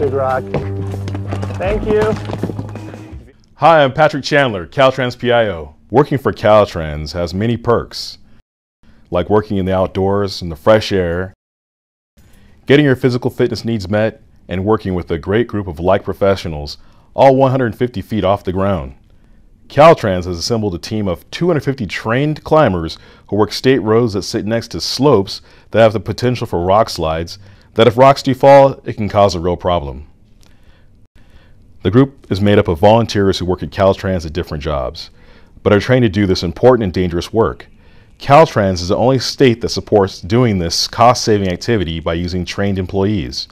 big rock. Thank you. Hi, I'm Patrick Chandler, Caltrans PIO. Working for Caltrans has many perks, like working in the outdoors, in the fresh air, getting your physical fitness needs met, and working with a great group of like professionals, all 150 feet off the ground. Caltrans has assembled a team of 250 trained climbers who work state roads that sit next to slopes that have the potential for rock slides, that if rocks do fall, it can cause a real problem. The group is made up of volunteers who work at Caltrans at different jobs, but are trained to do this important and dangerous work. Caltrans is the only state that supports doing this cost-saving activity by using trained employees.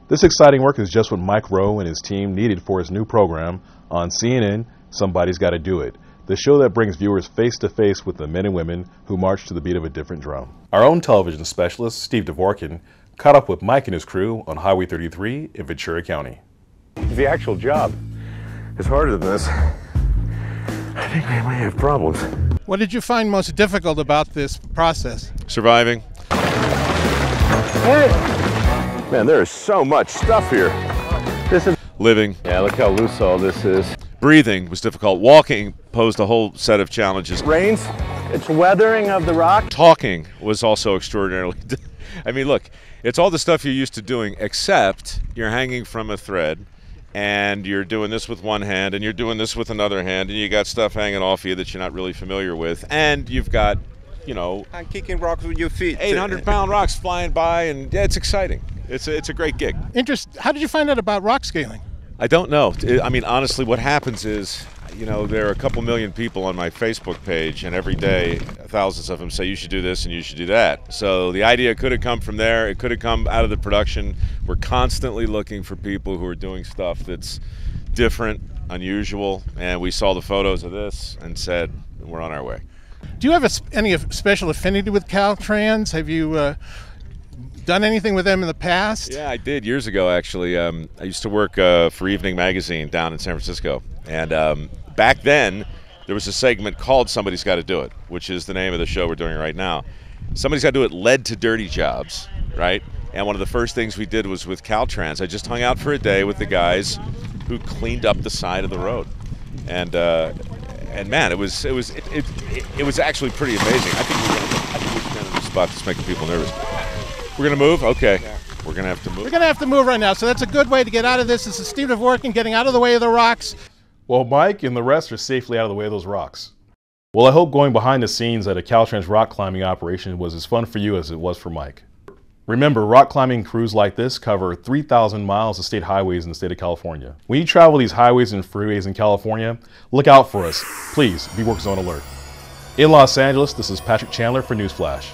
This exciting work is just what Mike Rowe and his team needed for his new program on CNN, Somebody's Gotta Do It, the show that brings viewers face to face with the men and women who march to the beat of a different drum. Our own television specialist, Steve Devorkin, caught up with Mike and his crew on Highway 33 in Ventura County. The actual job is harder than this. I think they might have problems. What did you find most difficult about this process? Surviving. Hey! Man, there is so much stuff here. This is Living. Yeah, look how loose all this is. Breathing was difficult. Walking posed a whole set of challenges. Rains. It's weathering of the rock. Talking was also extraordinarily I mean, look, it's all the stuff you're used to doing, except you're hanging from a thread, and you're doing this with one hand, and you're doing this with another hand, and you got stuff hanging off you that you're not really familiar with, and you've got, you know, I'm kicking rocks with your feet. 800-pound rocks flying by, and yeah, it's exciting. It's a great gig. How did you find out about rock scaling? I don't know. I mean, honestly, what happens is, you know, there are a couple million people on my Facebook page, and every day, thousands of them say you should do this and you should do that. So the idea could have come from there. It could have come out of the production. We're constantly looking for people who are doing stuff that's different, unusual, and we saw the photos of this and said, we're on our way. Do you have any special affinity with Caltrans? Have you done anything with them in the past? Yeah, I did years ago, actually. I used to work for Evening Magazine down in San Francisco, and back then there was a segment called Somebody's Got to Do It, which is the name of the show we're doing right now. Somebody's Got to Do It led to dirty jobs, right? And one of the first things we did was with Caltrans. I just hung out for a day with the guys who cleaned up the side of the road, and man, it was actually pretty amazing. I think we're in a spot that's making people nervous. We're gonna move? Okay. Yeah. We're gonna have to move. We're gonna have to move right now, so that's a good way to get out of this. This is Steve Devorkin getting out of the way of the rocks. Well, Mike and the rest are safely out of the way of those rocks. Well, I hope going behind the scenes at a Caltrans rock climbing operation was as fun for you as it was for Mike. Remember, rock climbing crews like this cover 3,000 miles of state highways in the state of California. When you travel these highways and freeways in California, look out for us. Please be work zone alert. In Los Angeles, this is Patrick Chandler for News Flash.